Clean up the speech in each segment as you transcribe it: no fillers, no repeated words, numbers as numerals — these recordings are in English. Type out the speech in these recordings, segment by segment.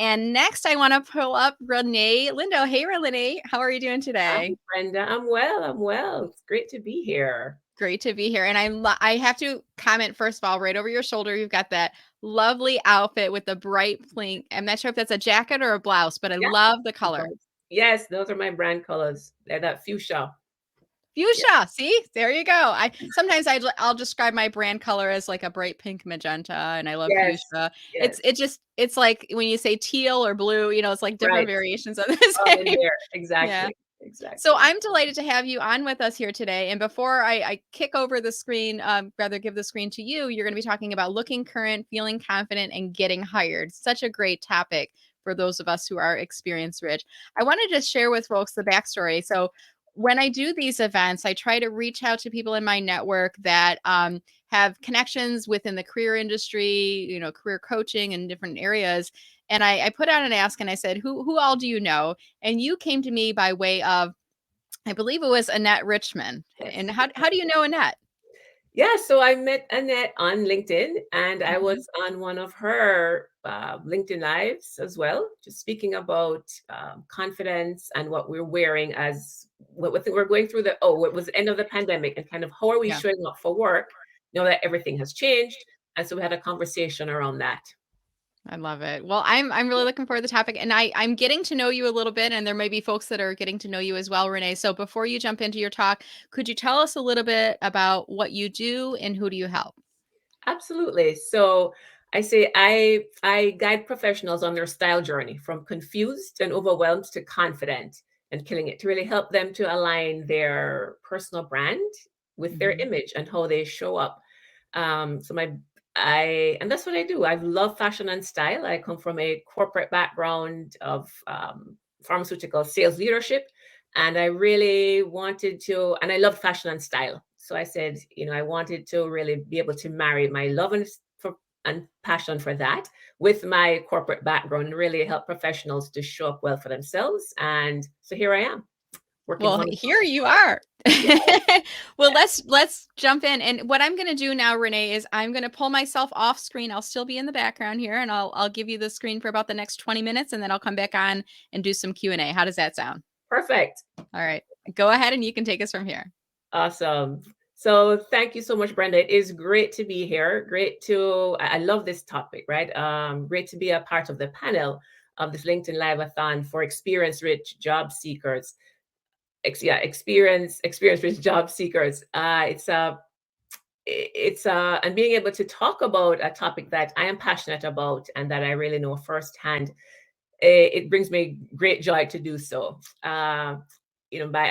And next, I want to pull up Renee Lindo. Hey, Renee, how are you doing Hi, today? Brenda. I'm well. I'm well. It's great to be here. Great to be here. And I have to comment first of all, right over your shoulder, you've got that lovely outfit with the bright pink. I'm not sure if that's a jacket or a blouse, but I Yeah. love the color. Yes, those are my brand colors. They're that fuchsia. Yeah. Fuchsia. See, there you go. I'll describe my brand color as like a bright pink magenta, and I love Yes. fuchsia. Yes. It's like when you say teal or blue, it's like different Right. variations of the All in same. there. Yeah. Exactly. So Exactly. I'm delighted to have you on with us here today. And before I kick over the screen, rather give the screen to you, you're going to be talking about looking current, feeling confident, and getting hired. Such a great topic for those of us who are experience rich. I want to just share with folks the backstory. So when I do these events, I try to reach out to people in my network that have connections within the career industry, career coaching in different areas. And I put out an ask and I said, who all do you know? And you came to me by way of I believe it was Annette Richmond. And Yes. how do you know Annette? Yeah. So I met Annette on LinkedIn and I Mhm. was on one of her LinkedIn lives as well, just speaking about confidence and what we're wearing as what we're going through what was the end of the pandemic and kind of how are we Yeah. showing up for work, that everything has changed. And so we had a conversation around that. I love it. Well, I'm really looking forward to the topic and I'm getting to know you a little bit and there may be folks that are getting to know you as well, Renee. So before you jump into your talk, could you tell us a little bit about what you do and who do you help? Absolutely. So I say I guide professionals on their style journey from confused and overwhelmed to confident and killing it to really help them to align their personal brand with their Mhm. image and how they show up. So my I and that's what I do. I love fashion and style. I come from a corporate background of pharmaceutical sales leadership, and I really wanted to, and I love fashion and style. So I said, I wanted to really be able to marry my love and passion for that with my corporate background and really help professionals to show up well for themselves. And so here I am working Well, on. here you are. Yeah, Well, let's jump in. And what I'm going to do now, Renee, is I'm going to pull myself off screen. I'll still be in the background here, and I'll give you the screen for about the next 20 minutes, and then I'll come back on and do some Q&A. How does that sound? perfect. All right, go ahead, and you can take us from here. Awesome. So thank you so much, Brenda. It is great to be here. I love this topic, right? Great to be a part of the panel of this LinkedIn Live-A-Thon for experience rich job seekers. Experience rich job seekers. And being able to talk about a topic that I am passionate about and that I really know firsthand, it brings me great joy to do so. By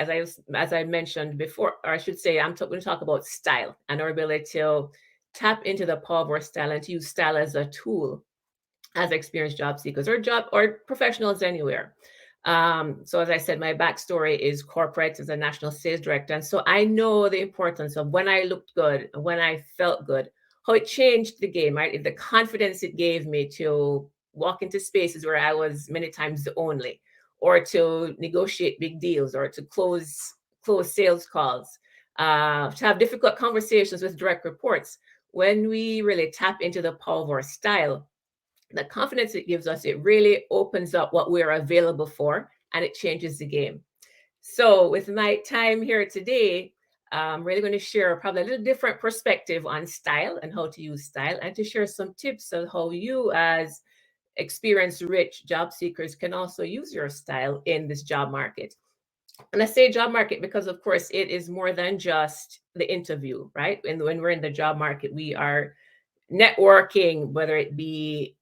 as I mentioned before, or I should say, going to talk about style and our ability to tap into the power of our style and to use style as a tool as experienced job seekers or professionals anywhere. So as I said, my backstory is corporate as a national sales director. And so I know the importance of when I looked good, when I felt good, how it changed the game, right? The confidence it gave me to walk into spaces where I was many times the only, or to negotiate big deals, or to close sales calls, to have difficult conversations with direct reports. When we really tap into the power of our style, the confidence it gives us, it really opens up what we're available for and it changes the game. So, with my time here today, I'm really going to share probably a little different perspective on style and how to use style, and to share some tips on how you, as experience rich job seekers, can also use your style in this job market. And I say job market because, of course, it is more than just the interview, right? And when we're in the job market, we are networking, whether it be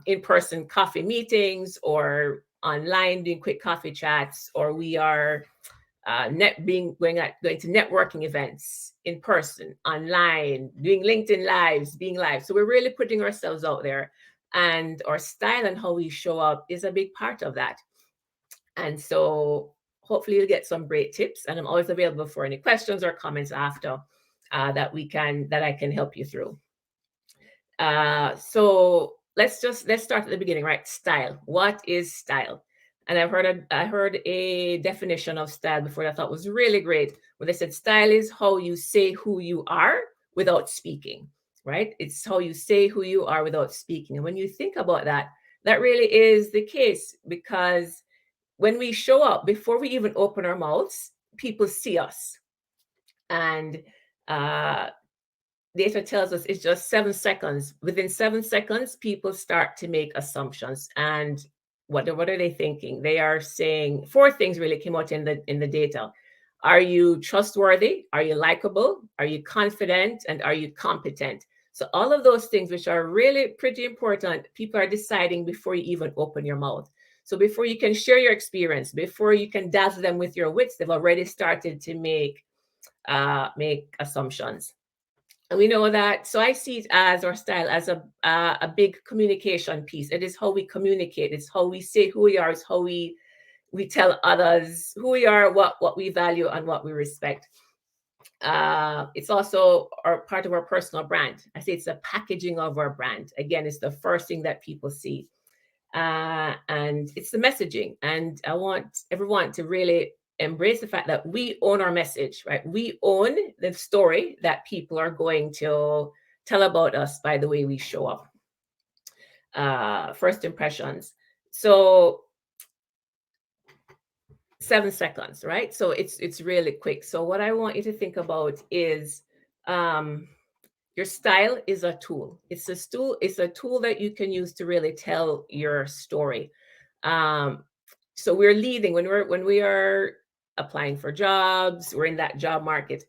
in-person coffee meetings or online doing quick coffee chats, or we are going to networking events in person, online, doing LinkedIn lives, being live. So we're really putting ourselves out there, and our style and how we show up is a big part of that. And so hopefully you'll get some great tips, and I'm always available for any questions or comments after that I can help you through. So let's start at the beginning, right? Style. What is style? And I heard a definition of style before that I thought was really great, where they said style is how you say who you are without speaking, right? It's how you say who you are without speaking. And when you think about that, That really is the case, because when we show up, before we even open our mouths, people see us. And uh, data tells us it's just 7 seconds. Within 7 seconds, people start to make assumptions. And what are they thinking? They are saying four things really came out in the data. Are you trustworthy? Are you likable? Are you confident? And are you competent? So all of those things, which are really pretty important, people are deciding before you even open your mouth. So before you can share your experience, before you can dazzle them with your wits, they've already started to make assumptions. And we know that. So I see it as our style as a big communication piece. It is how we communicate. It's how we say who we are. It's how we tell others who we are, what we value, and what we respect. It's also our part of our personal brand. I say it's the packaging of our brand. Again, it's the first thing that people see, and it's the messaging. And I want everyone to really embrace the fact that we own our message, right? We own the story that people are going to tell about us by the way we show up. First impressions. So 7 seconds, right? So it's really quick. So what I want you to think about is your style is a tool. It's a tool that you can use to really tell your story. So we're leading when we are applying for jobs, we're in that job market.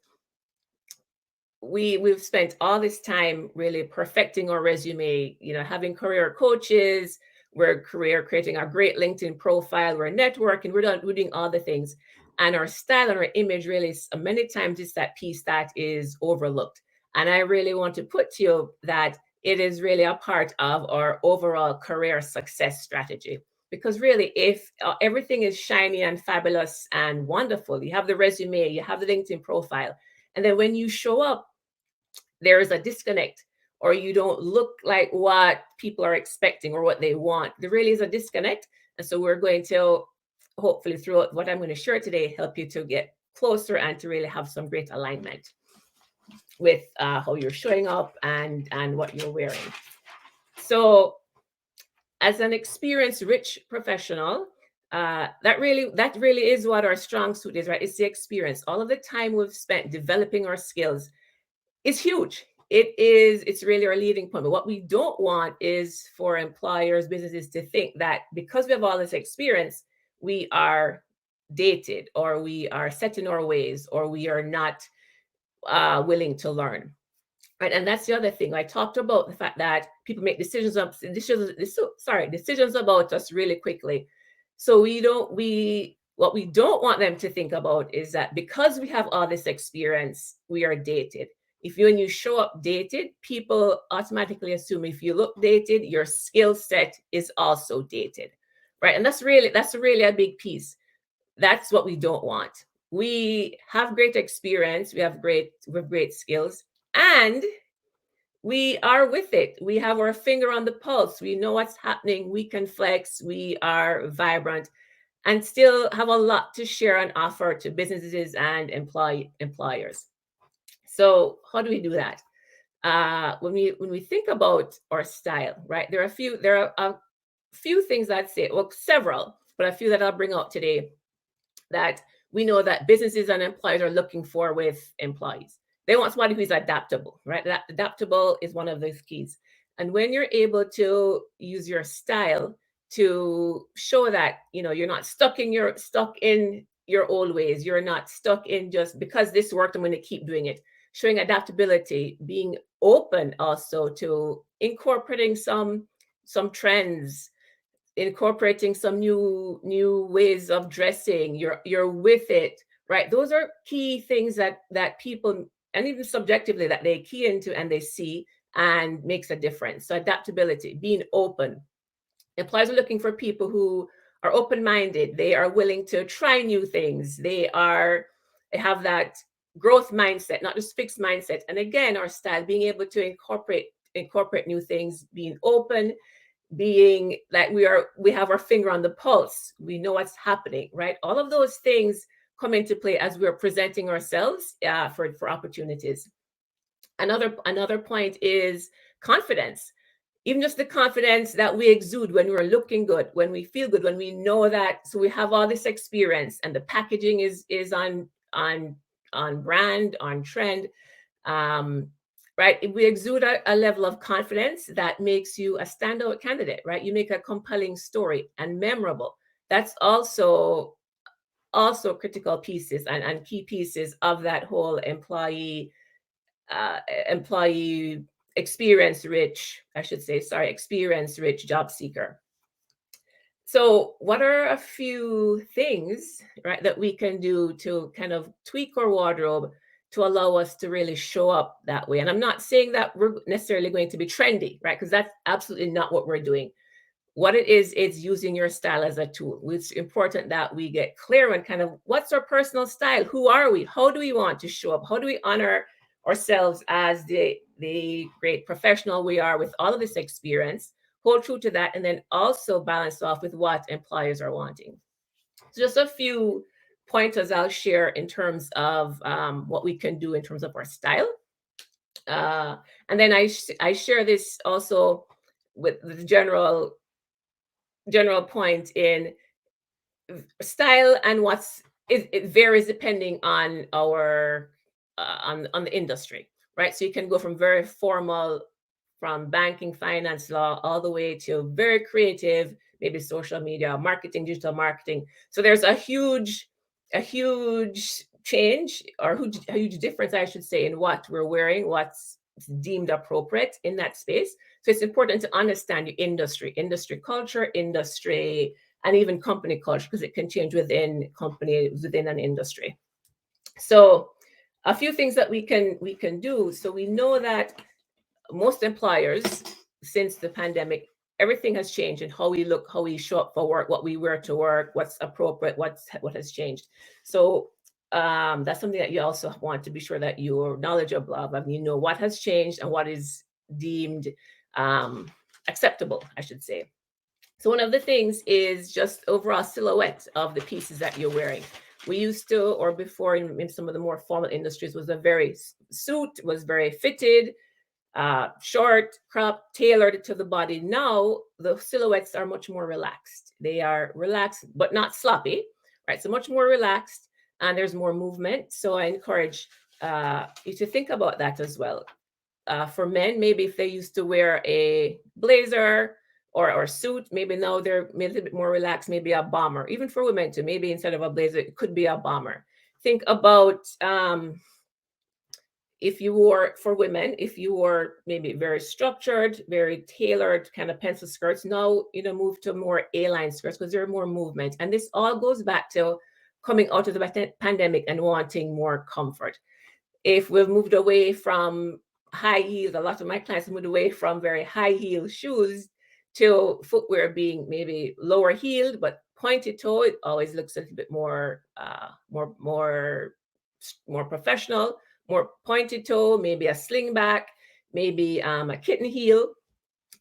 We've spent all this time really perfecting our resume, having career coaches, we're creating a great LinkedIn profile, we're networking, we're doing all the things. And our style and our image really, many times, it's that piece that is overlooked. And I really want to put to you that it is really a part of our overall career success strategy. Because really, if everything is shiny and fabulous and wonderful, you have the resume, you have the LinkedIn profile, and then when you show up, there is a disconnect, or you don't look like what people are expecting or what they want. There really is a disconnect. And so we're going to, hopefully through what I'm going to share today, help you to get closer and to really have some great alignment with how you're showing up and what you're wearing. So as an experienced, rich professional, that really is what our strong suit is, right? It's the experience. All of the time we've spent developing our skills is huge. It's really our leading point. But what we don't want is for employers, businesses to think that because we have all this experience, we are dated, or we are set in our ways, or we are not willing to learn. Right. And that's the other thing. I talked about the fact that people make decisions about us really quickly. So what we don't want them to think about is that because we have all this experience, we are dated. When you show up dated, people automatically assume if you look dated, your skill set is also dated. Right. And that's really a big piece. That's what we don't want. We have great experience, we have great skills, and we are with it. We have our finger on the pulse. We know what's happening. We can flex. We are vibrant and still have a lot to share and offer to businesses and employers. So how do we do that? When we think about our style, right? There are a few things I'd say, well, several, but a few that I'll bring out today that we know that businesses and employers are looking for with employees. They want somebody who's adaptable, right? That adaptable is one of those keys. And when you're able to use your style to show that, you're not stuck in your old ways, you're not stuck in just because this worked, I'm going to keep doing it. Showing adaptability, being open also to incorporating some trends, incorporating some new ways of dressing, you're with it, right? Those are key things that people, and even subjectively, that they key into and they see and makes a difference. So adaptability, being open. Employers are looking for people who are open-minded. They are willing to try new things. They have that growth mindset, not just fixed mindset. And again, our style, being able to incorporate new things, being open, being like we have our finger on the pulse, we know what's happening, right? All of those things come into play as we're presenting ourselves for opportunities. Another point is confidence. even just the confidence that we exude when we're looking good, when we feel good, when we know that. So we have all this experience, and the packaging is on brand, on trend. Um, right? If we exude a level of confidence that makes you a standout candidate, right? You make a compelling story and memorable. That's also critical pieces and key pieces of that whole uh, employee experience rich, I should say, sorry, experience rich job seeker. So, what are a few things, right, that we can do to kind of tweak our wardrobe to allow us to really show up that way? And I'm not saying that we're necessarily going to be trendy, right? Because that's absolutely not what we're doing. What it is using your style as a tool. It's important that we get clear on kind of what's our personal style? Who are we? How do we want to show up? How do we honor ourselves as the great professional we are with all of this experience? Hold true to that, and then also balance off with what employers are wanting. So just a few pointers I'll share in terms of what we can do in terms of our style. Uh, and then I share this also with the general point in style, and it varies depending on our on the industry, right? So you can go from very formal, from banking, finance, law, all the way to very creative, maybe social media marketing, digital marketing. So there's a huge change, or a huge difference, I should say, in what we're wearing, what's deemed appropriate in that space. So it's important to understand your industry culture, industry, and even company culture, because it can change within companies, within an industry. So a few things that we can do. So we know that most employers, since the pandemic, everything has changed in how we look, how we show up for work, what we wear to work, what's appropriate, what has changed. So that's something that you also want to be sure that you're knowledgeable of, and you know what has changed and what is deemed um, acceptable, I should say. So one of the things is just overall silhouette of the pieces that you're wearing. We used to, or before in some of the more formal industries, was a very suit was very fitted, short, cropped, tailored to the body. Now the silhouettes are much more relaxed. They are relaxed, but not sloppy, right? So much more relaxed, and there's more movement. So I encourage you to think about that as well. For men, maybe if they used to wear a blazer or suit, maybe now they're a little bit more relaxed, maybe a bomber. Even for women too, maybe instead of a blazer, it could be a bomber. Think about if you wore, for women, if you wore maybe very structured, very tailored kind of pencil skirts, now move to more A-line skirts because there's more movement. And this all goes back to coming out of the pandemic and wanting more comfort. If we've moved away from high heels, a lot of my clients moved away from very high heel shoes to footwear being maybe lower heeled but pointed toe. It always looks a little bit more professional, more pointed toe, maybe a slingback, maybe a kitten heel.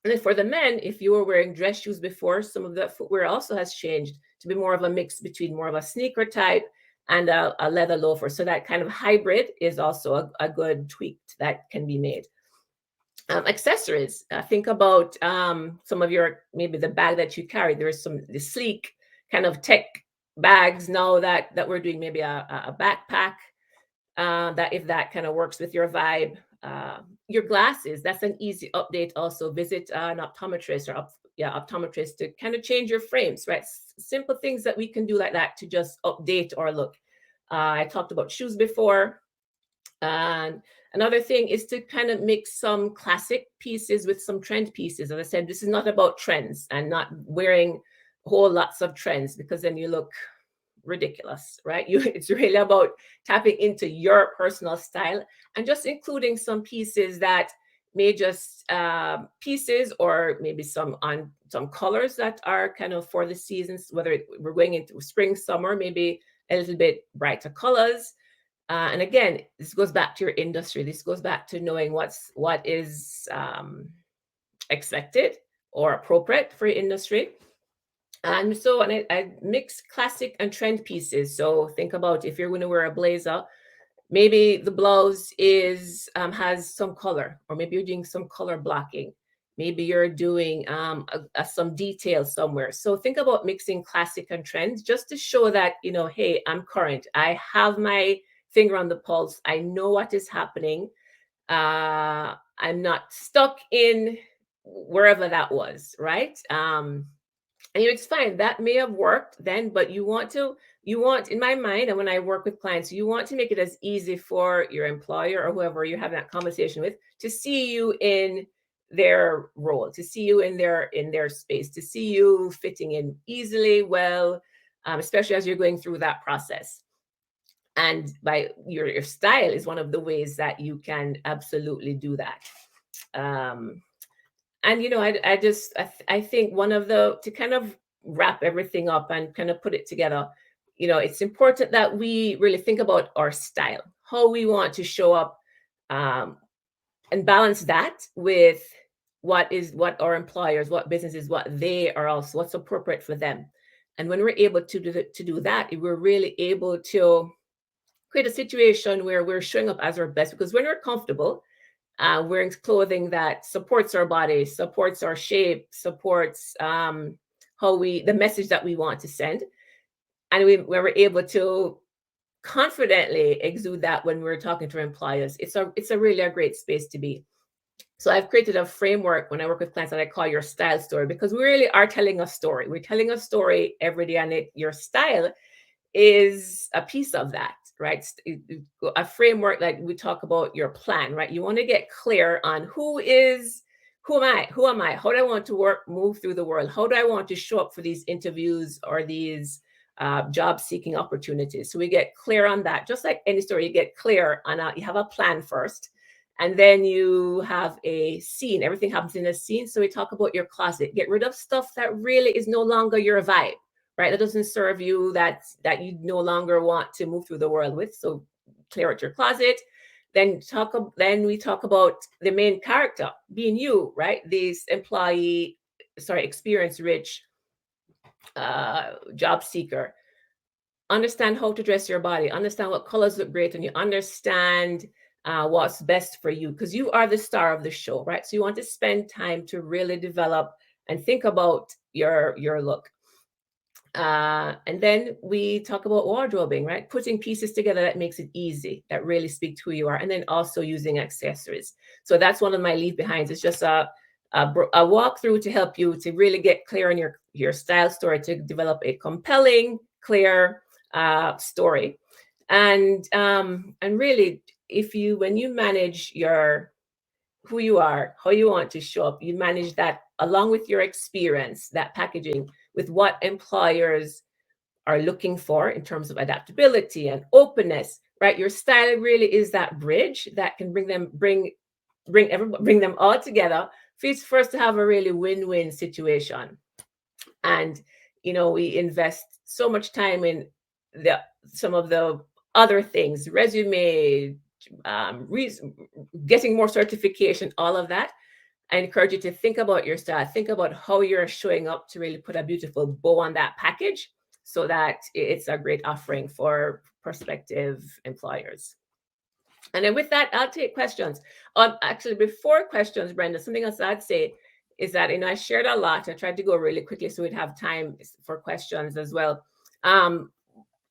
And then for the men, if you were wearing dress shoes before, some of the footwear also has changed to be more of a mix between more of a sneaker type and a leather loafer. So that kind of hybrid is also a good tweak that can be made. Accessories. Think about some of your, maybe the bag that you carry. There's the sleek kind of tech bags now that we're doing, maybe a backpack, that if that kind of works with your vibe. Your glasses, that's an easy update also. Visit an optometrist optometrist to kind of change your frames, right? Simple things that we can do like that to just update our look. I talked about shoes before. And another thing is to kind of mix some classic pieces with some trend pieces. As I said, this is not about trends and not wearing whole lots of trends, because then you look ridiculous, right? It's really about tapping into your personal style and just including some pieces that may just pieces, or maybe some colors that are kind of for the seasons, whether we're going into spring, summer, maybe a little bit brighter colors. And again, this goes back to your industry. This goes back to knowing what is expected or appropriate for your industry. And so, and I mix classic and trend pieces. So think about if you're going to wear a blazer, maybe the blouse has some color, or maybe you're doing some color blocking. Maybe you're doing some details somewhere. So think about mixing classic and trends just to show that, hey, I'm current. I have my finger on the pulse. I know what is happening. I'm not stuck in wherever that was, right? And it's fine. That may have worked then, but you want, in my mind, and when I work with clients, you want to make it as easy for your employer or whoever you're having that conversation with to see you in their role, to see you in their space, to see you fitting in easily, well, especially as you're going through that process. And by your style is one of the ways that you can absolutely do that. And I think one of to kind of wrap everything up and kind of put it together, it's important that we really think about our style, how we want to show up, and balance that with what our employers, what businesses, what they are also, what's appropriate for them. And when we're able to do that, we're really able to create a situation where we're showing up as our best, because when we're comfortable, wearing clothing that supports our body, supports our shape, supports the message that we want to send. And when we're able to confidently exude that when we're talking to our employers, it's a really a great space to be. So I've created a framework when I work with clients that I call your style story, because we really are telling a story. We're telling a story every day, and your style is a piece of that, right? A framework, like we talk about your plan, right? You want to get clear on who am I? How do I want to move through the world? How do I want to show up for these interviews or these job seeking opportunities? So we get clear on that. Just like any story, you get clear on you have a plan first, and then you have a scene. Everything happens in a scene. So we talk about your closet. Get rid of stuff that really is no longer your vibe, right? That doesn't serve you, that you no longer want to move through the world with. So clear out your closet. Then we talk about the main character being you, right? This experience rich job seeker. Understand how to dress your body. Understand what colors look great on you. Understand what's best for you, because you are the star of the show, right? So you want to spend time to really develop and think about your look. And then we talk about wardrobing, right? Putting pieces together that makes it easy, that really speak to who you are. And then also using accessories. So that's one of my leave behinds. It's just a walkthrough to help you to really get clear on your style story, to develop a compelling, clear story. And really, when you manage who you are, how you want to show up, you manage that along with your experience, that packaging with what employers are looking for in terms of adaptability and openness, right? Your style really is that bridge that can bring them all together for us to have a really win-win situation. And we invest so much time in some of the other things, resume, getting more certification, all of that. I encourage you to think about your style, think about how you're showing up to really put a beautiful bow on that package so that it's a great offering for prospective employers. And then with that, I'll take questions. Actually, before questions, Brenda, something else I'd say is that, I shared a lot. I tried to go really quickly so we'd have time for questions as well.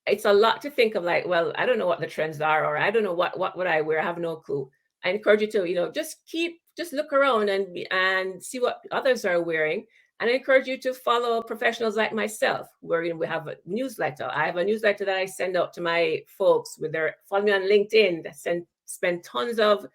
It's a lot to think of, like, well, I don't know what the trends are, or I don't know what would I wear. I have no clue. I encourage you to, just look around and see what others are wearing. And I encourage you to follow professionals like myself, where we have a newsletter. I have a newsletter that I send out to my folks follow me on LinkedIn, that spend tons of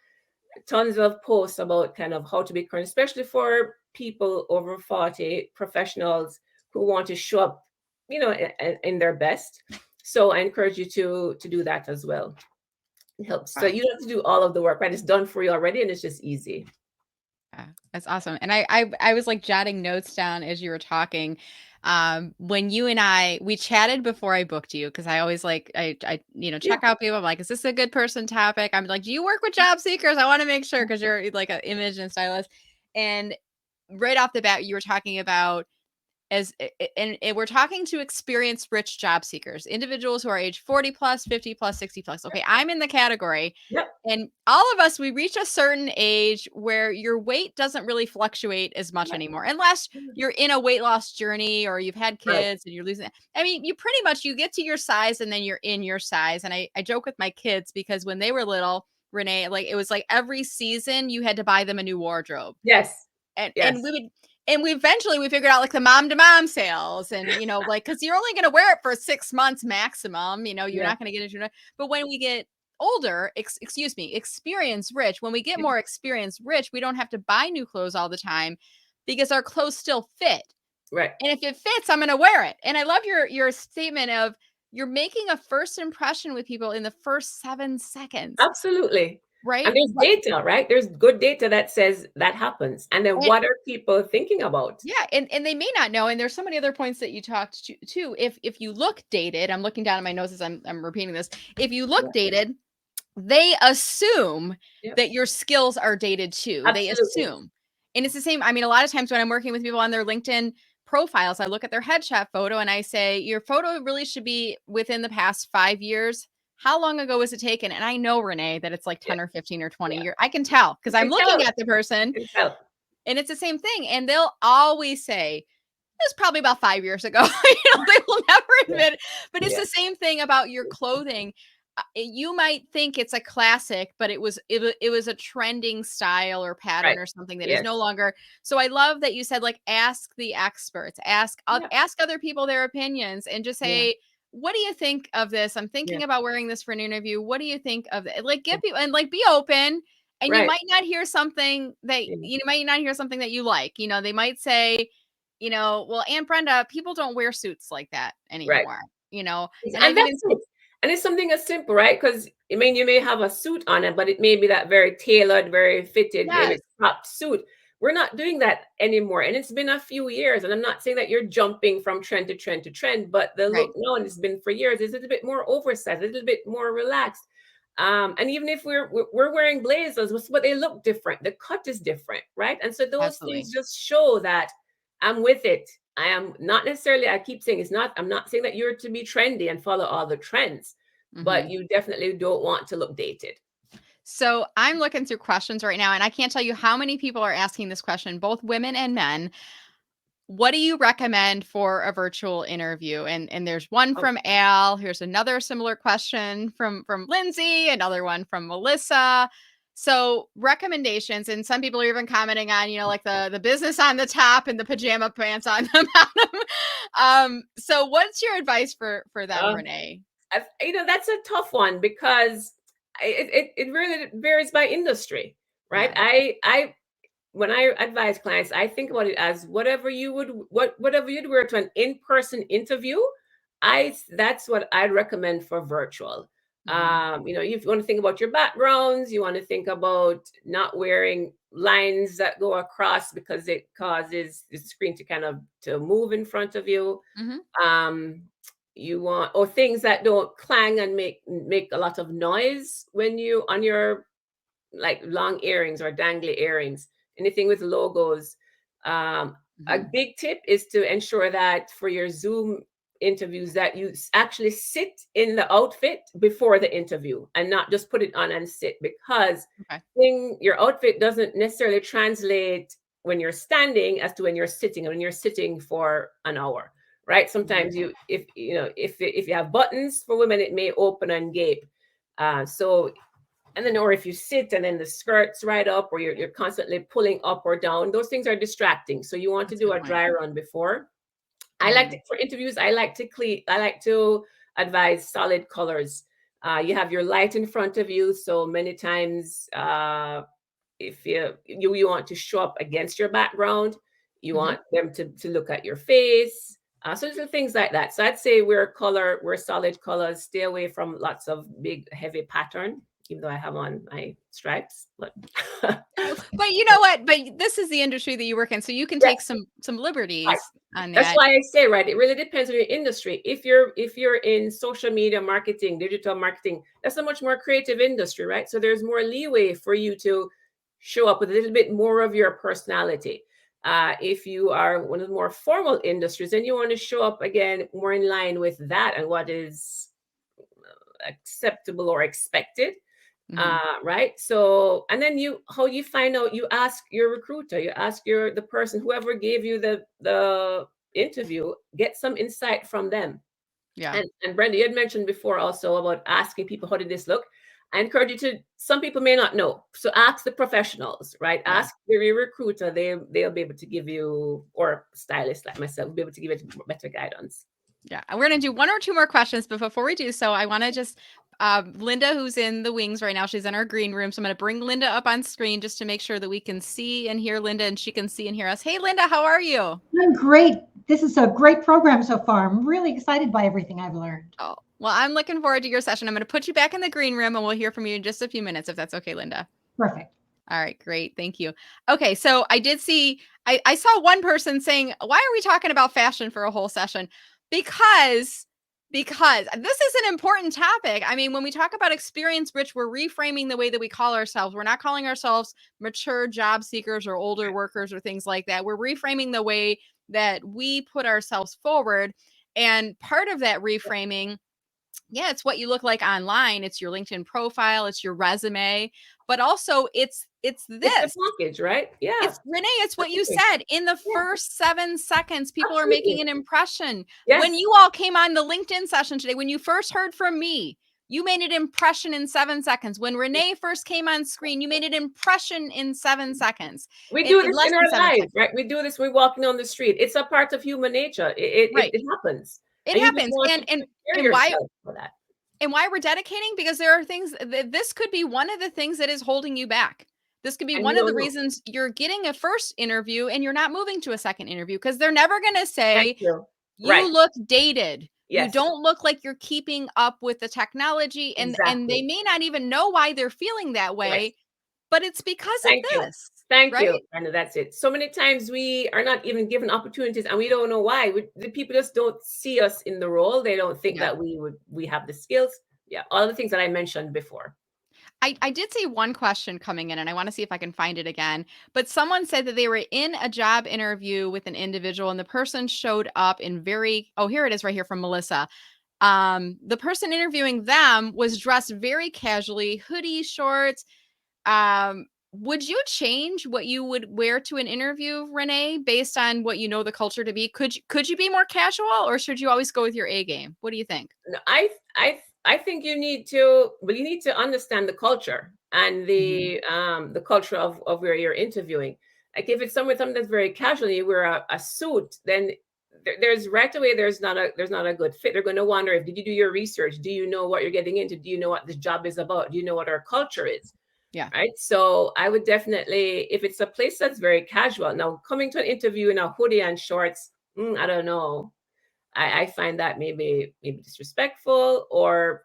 posts about kind of how to be current, especially for people over 40, professionals who want to show up, in their best. So I encourage you to do that as well. It helps. So you don't have to do all of the work, right? It's done for you already, and it's just easy. Yeah, that's awesome. And I was like jotting notes down as you were talking. When you and we chatted before I booked you, because I always check out people. I'm like, is this a good person topic? I'm like, do you work with job seekers? I want to make sure, because you're like an image and stylist. And right off the bat, you were talking about and we're talking to experienced rich job seekers, individuals who are age 40 plus, 50 plus, 60 plus. Okay, I'm in the category. Yep. And all of us, we reach a certain age where your weight doesn't really fluctuate as much Right. anymore, unless you're in a weight loss journey or you've had Right. kids and you're losing. I mean, you pretty much, you get to your size and then you're in your size. And I joke with my kids because when they were little, Renee, like it was like every season you had to buy them a new wardrobe. Yes. And Yes. we would, and we eventually we figured out like the mom to mom sales, and like, because you're only going to wear it for 6 months maximum, you're Yeah. not going to get into. But when we get older, excuse me, experience rich, when we get Yeah. more experience rich, we don't have to buy new clothes all the time because our clothes still fit. Right. And if it fits, I'm going to wear it. And I love your statement of, you're making a first impression with people in the first 7 seconds, Absolutely. And right? there's data, right? There's good data that says that happens. And then And what are people thinking about? yeah, and they may not know, and there's so many other points that you talked to too. If you look dated, I'm looking down at my notes as I'm repeating this. If you look Yeah. dated, they assume Yep. that your skills are dated too. They Absolutely. assume. And it's the same. I mean, a lot of times when I'm working with people on their LinkedIn profiles, I look at their headshot photo and I say, your photo really should be within the past 5 years. How long ago was it taken? And I know, Renee, that it's like Yeah. 10 or 15 or 20 Yeah. years. I can tell because You I'm can looking tell. at the person, You can tell. and it's the same thing. And they'll always say, it was probably about 5 years ago. They will never Yeah. admit it. But it's Yeah. the same thing about your clothing. You might think it's a classic, but it was a trending style or pattern Right. or something that is Yes. no longer. So I love that you said, like, ask the experts, Yeah. ask other people their opinions, and just Yeah. say, what do you think of this? I'm Yeah. thinking about wearing this for an interview. What do you think of it? Like, Yeah. give people, and like, be open. And you Right. might not hear something that Yeah. you like. They might say, well, Aunt Brenda, people don't wear suits like that Right. anymore, and And I've even that's it. And it's something as simple, right? Because I mean, you may have a suit on it, but it may be that very tailored, very fitted, yes, maybe cropped suit. We're not doing that anymore. And it's been a few years. And I'm not saying that you're jumping from trend to trend to trend, but the right, look now, and it's been for years, is a little bit more oversized, a little bit more relaxed. And even if we're wearing blazers, but they look different. The cut is different, right? And so those absolutely. things just show that I'm with it. I am not necessarily, I keep saying I'm not saying that you're to be trendy and follow all the trends, but Mhm. you definitely don't want to look dated. So I'm looking through questions right now, and I can't tell you how many people are asking this question, both women and men. What do you recommend for a virtual interview? And there's one Oh, from Al. Here's another similar question from Lindsay, another one from Melissa. So recommendations, and some people are even commenting on, like the business on the top and the pajama pants on the bottom. So what's your advice for them, uh, Renee? that's a tough one because it really varies by industry, right? Yeah. I when I advise clients, I think about it as whatever you'd wear to an in-person interview, that's what I'd recommend for virtual. Mhm. If you want to think about your backgrounds, you want to think about not wearing lines that go across because it causes the screen to kind of to move in front of you. Mhm. Um, you want or things that don't clang and make a lot of noise when you on your like long earrings or dangly earrings, anything with logos. A Mhm. big tip is to ensure that for your Zoom interviews that you actually sit in the outfit before the interview and not just put it on and sit, because Okay. your outfit doesn't necessarily translate when you're standing as to when you're sitting, and when you're sitting for an hour, right? Mhm. Sometimes if you have buttons for women, it may open and gape. So and then, or if you sit and then the skirt's right up, or you're constantly pulling up or down, those things are distracting. So you want to That's a do good a point. dry run before. Mhm. For interviews, I like to advise solid colors. You have your light in front of you. So many times, if you want to show up against your background, you Mhm. want them to look at your face. So little things like that. So I'd say we're solid colors. Stay away from lots of big heavy pattern, even though I have on my stripes. But But you know what? But this is the industry that you work in, so you can take yes, some right. liberties on That's that. why I say, right, it really depends on your industry. If you're in social media marketing, digital marketing, that's a much more creative industry, right? So there's more leeway for you to show up with a little bit more of your personality. If you are one of the more formal industries, then you want to show up again more in line with that and what is acceptable or expected. Mhm. Right. So, and then how you find out, you ask your recruiter, you ask the person, whoever gave you the interview, get some insight from them. Yeah. And Brenda, you had mentioned before also about asking people, how did this look? I encourage you to, some people may not know. So ask the professionals, right? Yeah. Ask your recruiter. They'll be able to give you, or stylist like myself, will be able to give you better guidance. Yeah. And we're going to do one or two more questions. But before we do so, I want to just, Linda, who's in the wings right now, she's in our green room. So I'm going to bring Linda up on screen just to make sure that we can see and hear Linda and she can see and hear us. Hey, Linda, how are you? I'm great. This is a great program so far. I'm really excited by everything I've learned. Oh, well, I'm looking forward to your session. I'm going to put you back in the green room and we'll hear from you in just a few minutes, if that's okay, Linda. Perfect. All right, great. Thank you. Okay, so I did see, I saw one person saying, why are we talking about fashion for a whole session? Because this is an important topic. I mean, when we talk about experience rich, we're reframing the way that we call ourselves. We're not calling ourselves mature job seekers or older workers or things like that. We're reframing the way that we put ourselves forward. And part of that reframing, yeah, it's what you look like online. It's your LinkedIn profile, it's your resume, but also it's It's the this. package, right? Yeah. It's Renee, it's what you Absolutely. said. In the Yeah. first 7 seconds, people are Absolutely. making an impression. Yes. When you all came on the LinkedIn session today, when you first heard from me, you made an impression in 7 seconds. When Renee first came on screen, you made an impression in 7 seconds. We do In this less in than our 7 lives, seconds. right? We do this when we're walking on the street. It's a part of human nature. Right. It happens. It And you just happens. want to prepare And why yourself for that. And why we're dedicating? Because there are things this could be one of the things that is holding you back. This could be And you one of don't the know. reasons you're getting a first interview and you're not moving to a second interview because they're never going to Thank say, you. Right. you look dated. You Yes. don't look like you're keeping up with the technology. And they Exactly. may not even know why they're feeling that Yes. way, but it's because of Thank you. this, Thank right? you. And that's it. So many times we are not even given opportunities and we don't know why. The people just don't see us in the role. They don't think Yeah. that we have the skills. Yeah. All the things that I mentioned before. I did see one question coming in and I want to see if I can find it again. But someone said that they were in a job interview with an individual and the person showed up in here it is right here from Melissa. The person interviewing them was dressed very casually, hoodie, shorts. Would you change what you would wear to an interview, Renee, based on what you know the culture to be? Could you be more casual or should you always go with your A game? What do you think? No, I think you need to understand the culture and Mhm. the culture of where you're interviewing. Like if it's something that's very casual, you wear a suit, then there's right away there's not a good fit. They're going to wonder, if did you do your research? Do you know what you're getting into? Do you know what this job is about? Do you know what our culture is? Yeah. Right. So I would definitely, if it's a place that's very casual, now coming to an interview in a hoodie and shorts, I don't know. I find that maybe disrespectful, or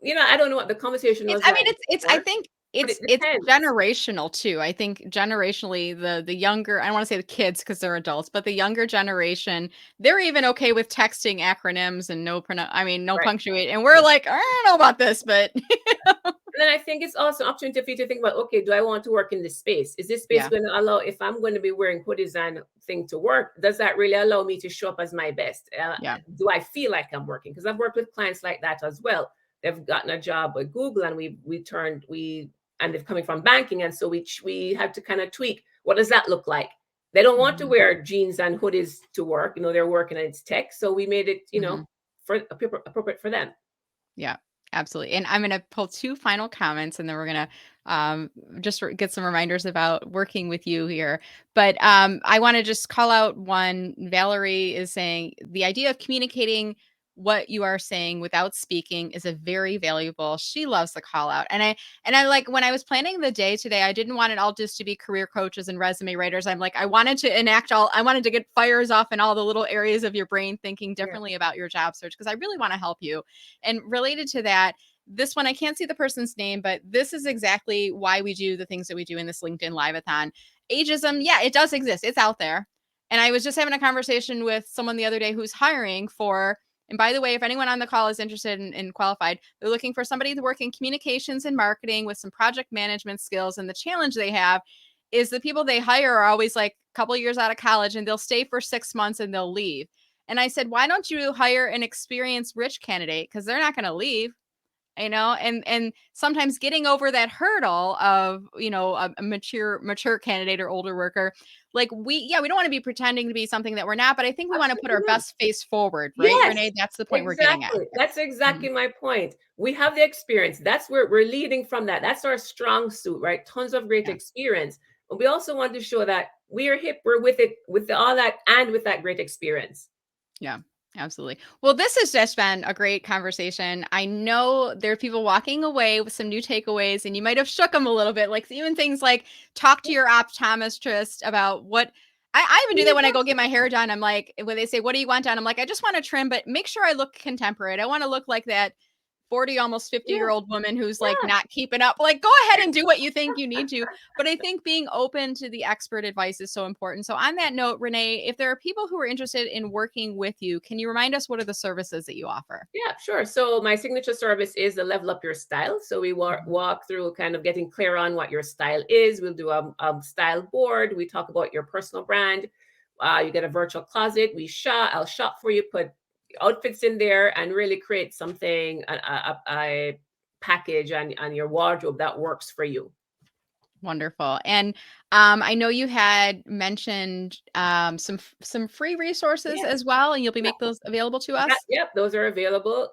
I don't know what the conversation It's was I like mean, it's I before, think but it it's depends. generational too. I think generationally, the younger, I don't want to say the kids because they're adults, but the younger generation, they're even okay with texting acronyms and no Right. punctuate. And we're Yeah. like, I don't know about this, but And then I think it's also an opportunity for you to think about, okay, do I want to work in this space? Is this space yeah, going to allow, if I'm going to be wearing hoodies and thing to work, does that really allow me to show up as my best? yeah. Do I feel like I'm working? Because I've worked with clients like that as well. They've gotten a job with Google, and and they're coming from banking, and so we had to kind of tweak. What does that look like? They don't want to Mhm, wear jeans and hoodies to work. They're working and it's tech, so we made it, mhm. for appropriate for them. Yeah, absolutely. And I'm going to pull two final comments and then we're going to get some reminders about working with you here. But I want to just call out one. Valerie is saying the idea of communicating what you are saying without speaking is a very valuable. She loves the call out. And I like when I was planning the day today, I didn't want it all just to be career coaches and resume writers. I'm like, I wanted to get fires off in all the little areas of your brain thinking Yeah. differently about your job search because I really want to help you. And related to that, this one, I can't see the person's name, but this is exactly why we do the things that we do in this LinkedIn Live-A-Thon. Ageism, yeah, it does exist. It's out there. And I was just having a conversation with someone the other day who's hiring for, and by the way, if anyone on the call is interested in qualified, they're looking for somebody to work in communications and marketing with some project management skills. And the challenge they have is the people they hire are always like a couple of years out of college and they'll stay for 6 months and they'll leave. And I said, why don't you hire an experienced rich candidate? Because they're not going to leave. And sometimes getting over that hurdle of, a mature candidate or older worker, like we don't want to be pretending to be something that we're not, but I think we want to put our best face forward, right, Yes, Renee? That's the point we're getting at. exactly. That's exactly my point. We have the experience. That's where we're leading from that. That's our strong suit, right? Tons of great Yeah. experience. But we also want to show that we are hip, we're with it, with all that, and with that great experience. Yeah, absolutely. Well, this has just been a great conversation. I know there are people walking away with some new takeaways, and you might have shook them a little bit. Like even things like talk to your optometrist about what. I even do that when I go get my hair done. I'm like, when they say, "What do you want done?" I'm like, I just want to trim, but make sure I look contemporary. I want to look like that 40, almost 50-year-old woman who's like Yeah. not keeping up. Like, go ahead and do what you think you need to. But I think being open to the expert advice is so important. So, on that note, Renee, if there are people who are interested in working with you, can you remind us what are the services that you offer? Yeah, sure. So my signature service is the Level Up Your Style. So we walk through kind of getting clear on what your style is. We'll do a style board. We talk about your personal brand. You get a virtual closet. I'll shop for you, put outfits in there, and really create something, a package on your wardrobe that works for you. Wonderful. And I know you had mentioned some free resources Yeah. as well, and you'll be make those available to us. Yep, those are available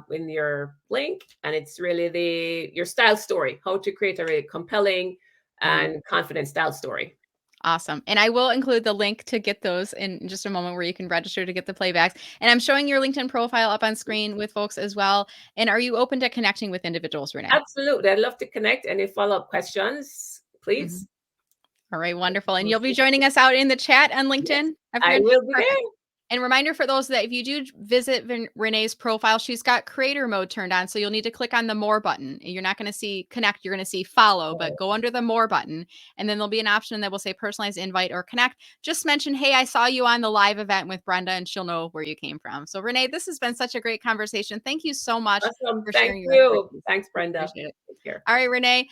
in your link, and it's really your style story, how to create a really compelling and confident style story. Awesome. And I will include the link to get those in just a moment where you can register to get the playbacks. And I'm showing your LinkedIn profile up on screen with folks as well. And are you open to connecting with individuals, Renee? Absolutely, I'd love to connect. Any follow-up questions, please? All right, wonderful. And you'll be joining us out in the chat on LinkedIn, I everyone? will be Perfect. there. And reminder for those that if you do visit Renee's profile, she's got creator mode turned on. So you'll need to click on the more button. You're not going to see connect, you're going to see follow, but go under the more button. And then there'll be an option that will say personalized invite or connect. Just mention, hey, I saw you on the live event with Brenda, and she'll know where you came from. So Renee, this has been such a great conversation. Thank you so much Awesome. for Thank sharing your you. expertise. Thanks, Brenda. Appreciate it. Take care. All right, Renee.